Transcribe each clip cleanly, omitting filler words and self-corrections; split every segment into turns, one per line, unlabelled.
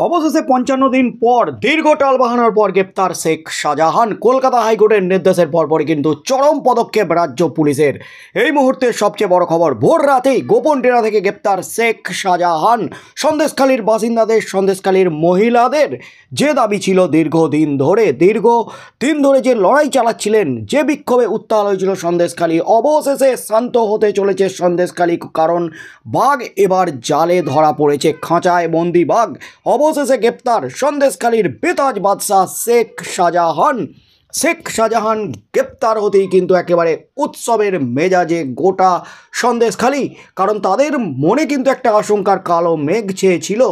অবশেষে ৫৫ দিন পর দীর্ঘ টালবাহানার পর গ্রেপ্তার শেখ শাহজাহান। কলকাতা হাইকোর্টের নির্দেশের পরপরই কিন্তু চরম পদক্ষেপ রাজ্য পুলিশের। এই মুহূর্তে সবচেয়ে বড় খবর, ভোর রাতেই গোপন ডেরা থেকে গ্রেপ্তার শেখ শাহজাহান। সন্দেশখালীর বাসিন্দাদের, সন্দেশখালীর মহিলাদের যে দাবি ছিল দীর্ঘদিন ধরে যে লড়াই চালাচ্ছিলেন, যে বিক্ষোভে উত্তাল হয়েছিল সন্দেশখালী, অবশেষে শান্ত হতে চলেছে সন্দেশখালী। কারণ বাঘ এবার জালে ধরা পড়েছে, খাঁচায় বন্দি বাঘ। অবশেষে গ্রেপ্তার সন্দেশখালীর বেতাজ বাদশাহ শেখ শাহজাহান। শেখ শাহজাহান গ্রেপ্তার হতেই কিন্তু একেবারে উৎসবের মেজাজে গোটা সন্দেশখালী। কারণ তাদের মনে কিন্তু একটা আশঙ্কার কালো মেঘ ছেয়েছিল।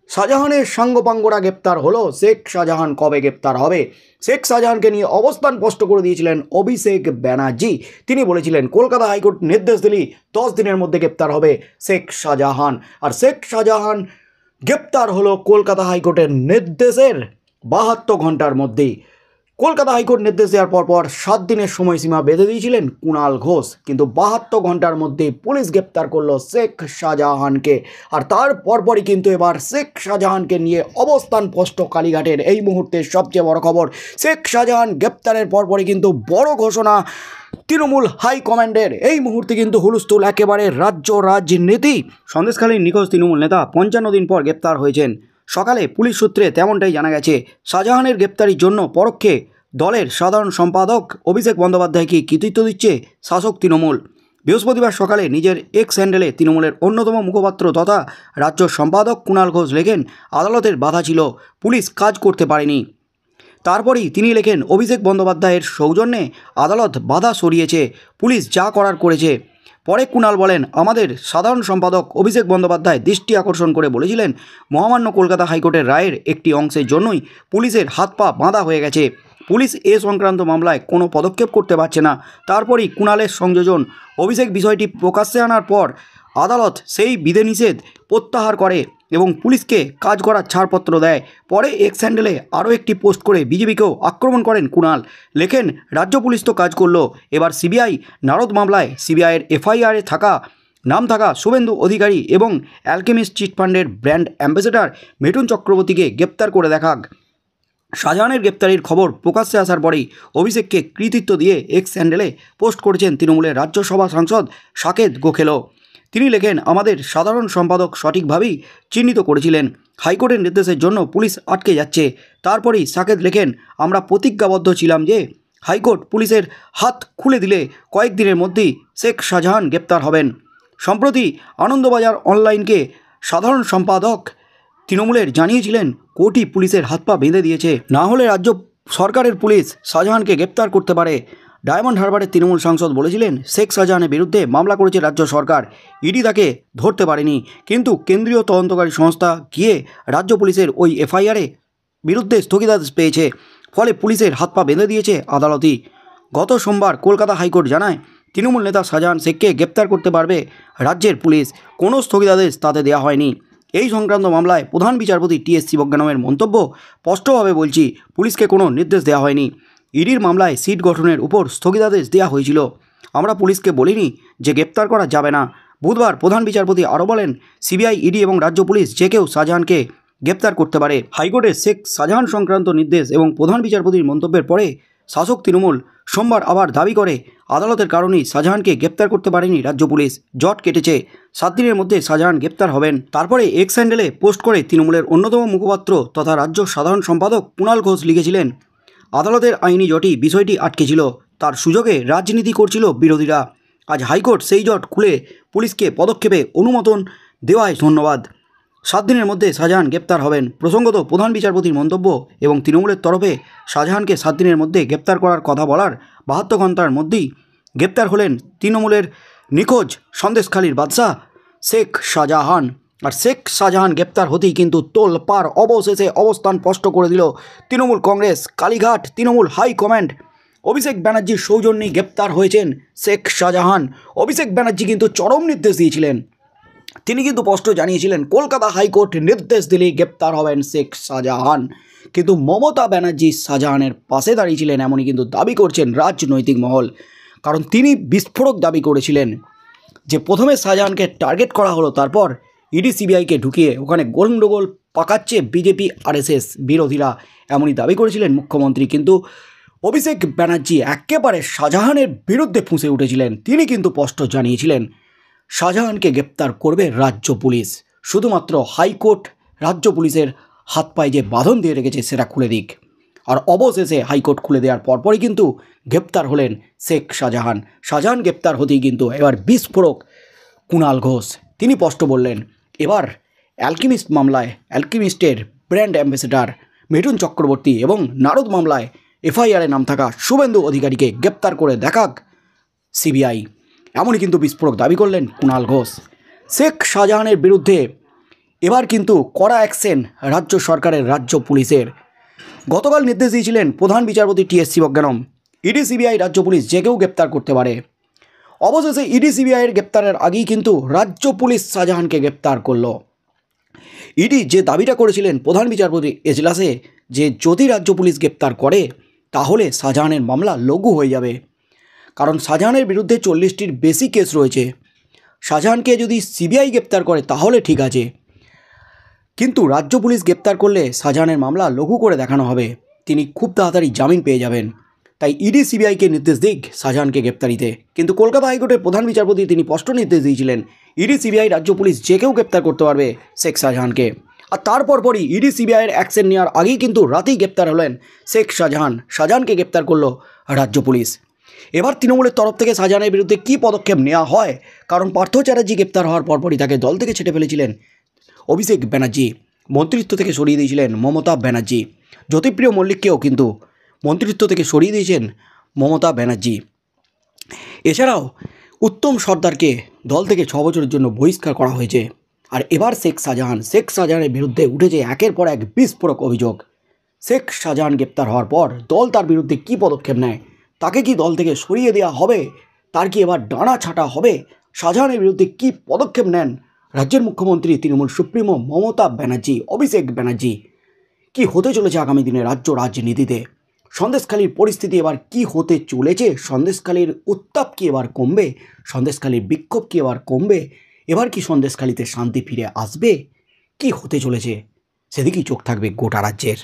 শাহজাহানের সাঙ্গপাঙ্গরা গ্রেপ্তার হলো, শেখ শাহজাহান কবে গ্রেপ্তার হবে? শেখ শাহজাহানকে নিয়ে অবস্থান স্পষ্ট করে দিয়েছিলেন অভিষেক ব্যানার্জি। তিনি বলেছিলেন কলকাতা হাইকোর্ট নির্দেশ দিলেই 10 দিনের মধ্যে গ্রেপ্তার হবে শেখ শাহজাহান। আর শেখ শাহজাহান গ্রেপ্তার হলো কলকাতা হাইকোর্টের নির্দেশের 72 ঘন্টার মধ্যেই। কলকাতা হাইকোর্ট নির্দেশ দেওয়ার পর 7 দিনের সময়সীমা বেঁধে দিয়েছিলেন কুণাল ঘোষ, কিন্তু 72 ঘন্টার মধ্যে পুলিশ গ্রেপ্তার করলো শেখ শাহজাহানকে। আর তার পরপরই কিন্তু এবার শেখ শাহজাহানকে নিয়ে অবস্থান স্পষ্ট কালীঘাটের। এই মুহূর্তে সবচেয়ে বড় খবর, শেখ শাহজাহান গ্রেপ্তারের পরপরই কিন্তু বড় ঘোষণা তৃণমূল হাইকমান্ডের। এই মুহূর্তে কিন্তু হুলস্থুল একেবারে রাজ্য রাজনীতি। সন্দেশখালীর নিখোঁজ তৃণমূল নেতা 55 দিন পর গ্রেপ্তার হয়েছেন। সকালে পুলিশ সূত্রে তেমনটাই জানা গেছে। শাহজাহানের গ্রেপ্তারির জন্য পরোক্ষে দলের সাধারণ সম্পাদক অভিষেক বন্দ্যোপাধ্যায়কে কৃতিত্ব দিচ্ছে শাসক তৃণমূল। বৃহস্পতিবার সকালে নিজের এক্স হ্যান্ডেলে তৃণমূলের অন্যতম মুখপাত্র তথা রাজ্য সম্পাদক কুণাল ঘোষ লেখেন, আদালতের বাধা ছিল, পুলিশ কাজ করতে পারেনি। তারপরেই তিনি লেখেন, অভিষেক বন্দ্যোপাধ্যায়ের সৌজন্যে আদালত বাধা সরিয়েছে, পুলিশ যা করার করেছে। পরে কুণাল বলেন, আমাদের সাধারণ সম্পাদক অভিষেক বন্দ্যোপাধ্যায় দৃষ্টি আকর্ষণ করে বলেছিলেন, মহামান্য কলকাতা হাইকোর্টের রায়ের একটি অংশের জন্যই পুলিশের হাত পা বাঁধা হয়ে গেছে, পুলিশ এ সংক্রান্ত মামলায় কোনো পদক্ষেপ করতে পারছে না। তারপরই কুণালের সংযোজন। অভিষেক বিষয়টি প্রকাশ্যে আনার পর আদালত সেই বিধিনিষেধ প্রত্যাহার করে এবং পুলিশকে কাজ করার ছাড়পত্র দেয়। পরে এক্স হ্যান্ডেলে আরও একটি পোস্ট করে বিজেপিকেও আক্রমণ করেন কুণাল। লেখেন, রাজ্য পুলিশ তো কাজ করলো, এবার সিবিআই নারদ মামলায় সিবিআইয়ের এফআইআরে নাম থাকা শুভেন্দু অধিকারী এবং অ্যালকেমিস্ট চিটফান্ডের ব্র্যান্ড অ্যাম্বাসেডর মিঠুন চক্রবর্তীকে গ্রেপ্তার করে দেখাক। শাহজাহানের গ্রেপ্তারির খবর প্রকাশ্যে আসার পরেই অভিষেককে কৃতিত্ব দিয়ে এক্স হ্যান্ডেলে পোস্ট করেছেন তৃণমূলের রাজ্যসভা সাংসদ সাকেত গোখেলো। তিনি লেখেন, আমাদের সাধারণ সম্পাদক সঠিকভাবেই চিহ্নিত করেছিলেন, হাইকোর্টের নির্দেশের জন্য পুলিশ আটকে যাচ্ছে। তারপরেই সাকেত লেখেন, আমরা প্রতিজ্ঞাবদ্ধ ছিলাম যে হাইকোর্ট পুলিশের হাত খুলে দিলে কয়েকদিনের মধ্যেই শেখ শাহজাহান গ্রেপ্তার হবেন। সম্প্রতি আনন্দবাজার অনলাইনকে সাধারণ সম্পাদক তৃণমূলের জানিয়েছিলেন, কোর্টই পুলিশের হাত পা বেঁধে দিয়েছে, না হলে রাজ্য সরকারের পুলিশ শাহজাহানকে গ্রেপ্তার করতে পারে। ডায়মন্ড হারবারের তৃণমূল সাংসদ বলেছিলেন, শেখ শাহজাহানের বিরুদ্ধে মামলা করেছে রাজ্য সরকার, ইডি তাকে ধরতে পারেনি, কিন্তু কেন্দ্রীয় তদন্তকারী সংস্থা গিয়ে রাজ্য পুলিশের ওই এফআইআরে বিরুদ্ধে স্থগিতাদেশ পেয়েছে, ফলে পুলিশের হাত পা বেঁধে দিয়েছে আদালতই। গত সোমবার কলকাতা হাইকোর্ট জানায়, তৃণমূল নেতা শাহজাহান শেখকে গ্রেপ্তার করতে পারবে রাজ্যের পুলিশ, কোনো স্থগিতাদেশ তাতে দেওয়া হয়নি। এই সংক্রান্ত মামলায় প্রধান বিচারপতি টি.এস শিবজ্ঞানমের মন্তব্য, স্পষ্টভাবে বলছি, পুলিশকে কোনো নির্দেশ দেওয়া হয়নি। ইডির মামলায় সিট গঠনের উপর স্থগিতাদেশ দেওয়া হয়েছিল, আমরা পুলিশকে বলিনি যে গ্রেপ্তার করা যাবে না। বুধবার প্রধান বিচারপতি আরও বলেন, সিবিআই, ইডি এবং রাজ্য পুলিশ যে কেউ শাহজাহানকে গ্রেপ্তার করতে পারে। হাইকোর্টের শেখ শাহজাহান সংক্রান্ত নির্দেশ এবং প্রধান বিচারপতির মন্তব্যের পরে শাসক তৃণমূল সোমবার আবার দাবি করে, আদালতের কারণেই শাহজাহানকে গ্রেপ্তার করতে পারেনি রাজ্য পুলিশ, জট কেটেছে, 7 দিনের মধ্যে শাহজাহান গ্রেপ্তার হবেন। তারপরে এক্স হ্যান্ডেলে পোস্ট করে তৃণমূলের অন্যতম মুখপাত্র তথা রাজ্য সাধারণ সম্পাদক কুণাল ঘোষ লিখেছিলেন, আদালতের আইনি জটই বিষয়টি আটকে ছিল, তার সুযোগে রাজনীতি করছিল বিরোধীরা। আজ হাইকোর্ট সেই জট খুলে পুলিশকে পদক্ষেপে অনুমোদন দেওয়ায় ধন্যবাদ। 7 দিনের মধ্যে শাহজাহান গ্রেপ্তার হবেন। প্রসঙ্গত, প্রধান বিচারপতির মন্তব্য এবং তৃণমূলের তরফে শাহজাহানকে 7 দিনের মধ্যে গ্রেপ্তার করার কথা বলার 72 ঘন্টার মধ্যেই গ্রেপ্তার হলেন তৃণমূলের নিখোঁজ সন্দেশখালীর বাদশাহ শেখ শাহজাহান। আর শেখ শাহজাহান গ্রেপ্তার হতেই কিন্তু তোলপাড়, অবশেষে অবস্থান স্পষ্ট করে দিল তৃণমূল কংগ্রেস। কালীঘাট তৃণমূল হাইকমান্ড অভিষেক ব্যানার্জির সৌজন্যেই গ্রেপ্তার হয়েছেন শেখ শাহজাহান। অভিষেক ব্যানার্জি কিন্তু চরম নির্দেশ দিয়েছিলেন, তিনি কিন্তু স্পষ্ট জানিয়েছিলেন কলকাতা হাইকোর্ট নির্দেশ দিলেই গ্রেপ্তার হবেন শেখ শাহজাহান। কিন্তু মমতা ব্যানার্জি শাহজাহানের পাশে দাঁড়িয়েছিলেন, এমনই কিন্তু দাবি করছেন রাজনৈতিক মহল। কারণ তিনি বিস্ফোরক দাবি করেছিলেন যে প্রথমে শাহজাহানকে টার্গেট করা হলো, তারপর ইডি সিবিআইকে ঢুকিয়ে ওখানে গন্ডগোল পাকাচ্ছে বিজেপি আরএসএস বিরোধীরা, এমনই দাবি করেছিলেন মুখ্যমন্ত্রী। কিন্তু অভিষেক ব্যানার্জি একেবারে শাহজাহানের বিরুদ্ধে ফুঁসে উঠেছিলেন। তিনি কিন্তু স্পষ্ট জানিয়েছিলেন শাহজাহানকে গ্রেপ্তার করবে রাজ্য পুলিশ, শুধুমাত্র হাইকোর্ট রাজ্য পুলিশের হাত পায়ে যে বাঁধন দিয়ে রেখেছে সেটা খুলে দিক। আর অবশেষে হাইকোর্ট খুলে দেওয়ার পরপরই কিন্তু গ্রেপ্তার হলেন শেখ শাহজাহান। শাহজাহান গ্রেপ্তার হতেই কিন্তু এবার বিস্ফোরক কুণাল ঘোষ। তিনি স্পষ্ট বললেন এবার অ্যালকেমিস্ট মামলায় অ্যালকেমিস্টের ব্র্যান্ড অ্যাম্বাসেডর মিঠুন চক্রবর্তী এবং নারদ মামলায় এফআইআরে নাম থাকা শুভেন্দু অধিকারীকে গ্রেপ্তার করে দেখাক সিবিআই, এমনই কিন্তু বিস্ফোরক দাবি করলেন কুণাল ঘোষ। শেখ শাহজাহানের বিরুদ্ধে এবার কিন্তু কড়া অ্যাকশন রাজ্য সরকারের, রাজ্য পুলিশের। গতকাল নির্দেশ দিয়েছিলেন প্রধান বিচারপতি টি.এস. শিবজ্ঞানম, ইডি সিবিআই রাজ্য পুলিশ যে কেউ গ্রেপ্তার করতে পারে। অবশেষে ইডি সিবিআইয়ের গ্রেপ্তারের আগেই কিন্তু রাজ্য পুলিশ শাহজাহানকে গ্রেপ্তার করলো। ইডি যে দাবিটা করেছিলেন প্রধান বিচারপতি এজলাসে যে যদি রাজ্য পুলিশ গ্রেপ্তার করে তাহলে শাহজাহানের মামলা লঘু হয়ে যাবে, কারণ শাহজাহানের বিরুদ্ধে 40টির বেশি কেস রয়েছে। শাহজাহানকে যদি সিবিআই গ্রেপ্তার করে তাহলে ঠিক আছে, কিন্তু রাজ্য পুলিশ গ্রেপ্তার করলে শাহজাহানের মামলা লঘু করে দেখানো হবে, তিনি খুব তাড়াতাড়ি জামিন পেয়ে যাবেন। তাই ইডি সিবিআইকে নির্দেশ দিক শাহজাহানকে গ্রেপ্তারিতে। কিন্তু কলকাতা হাইকোর্টের প্রধান বিচারপতি তিনি স্পষ্ট নির্দেশ দিয়েছিলেন ইডি সিবিআই রাজ্য পুলিশ যে কেউ গ্রেপ্তার করতে পারবে শেখ শাহজাহানকে। আর তারপর পরই ইডি সিবিআইয়ের অ্যাকশন নেওয়ার আগেই কিন্তু রাতেই গ্রেপ্তার হলেন শেখ শাহজাহান। শাহজাহানকে গ্রেপ্তার করলো রাজ্য পুলিশ। এবার তৃণমূলের তরফ থেকে শাহজাহানের বিরুদ্ধে কী পদক্ষেপ নেওয়া হয়, কারণ পার্থ চ্যাটার্জি গ্রেপ্তার হওয়ার পরপরই তাকে দল থেকে ছেটে ফেলেছিলেন অভিষেক ব্যানার্জি, মন্ত্রিত্ব থেকে সরিয়ে দিয়েছিলেন মমতা ব্যানার্জি। জ্যোতিপ্রিয় মল্লিককেও কিন্তু মন্ত্রিত্ব থেকে সরিয়ে দিয়েছেন মমতা ব্যানার্জি। এছাড়াও উত্তম সর্দারকে দল থেকে 6 বছরের জন্য বহিষ্কার করা হয়েছে। আর এবার শেখ শাহজাহানের বিরুদ্ধে উঠেছে একের পর এক বিস্ফোরক অভিযোগ। শেখ শাহজাহান গ্রেপ্তার হওয়ার পর দল তার বিরুদ্ধে কী পদক্ষেপ নেয়, তাকে কি দল থেকে সরিয়ে দেওয়া হবে, তার কি এবার ডানা ছাঁটা হবে, শাহজাহানের বিরুদ্ধে কী পদক্ষেপ নেন রাজ্যের মুখ্যমন্ত্রী তৃণমূল সুপ্রিমো মমতা ব্যানার্জি, অভিষেক ব্যানার্জি, কি হতে চলেছে আগামী দিনে রাজ্য রাজনীতিতে, সন্দেশখালীর পরিস্থিতি এবার কি হতে চলেছে, সন্দেশখালীর উত্তাপ কি এবার কমবে, সন্দেশখালীর বিক্ষোভ কি এবার কমবে, এবার কি সন্দেশখালীতে শান্তি ফিরে আসবে, কি হতে চলেছে সেদিকেই চোখ থাকবে গোটা রাজ্যের।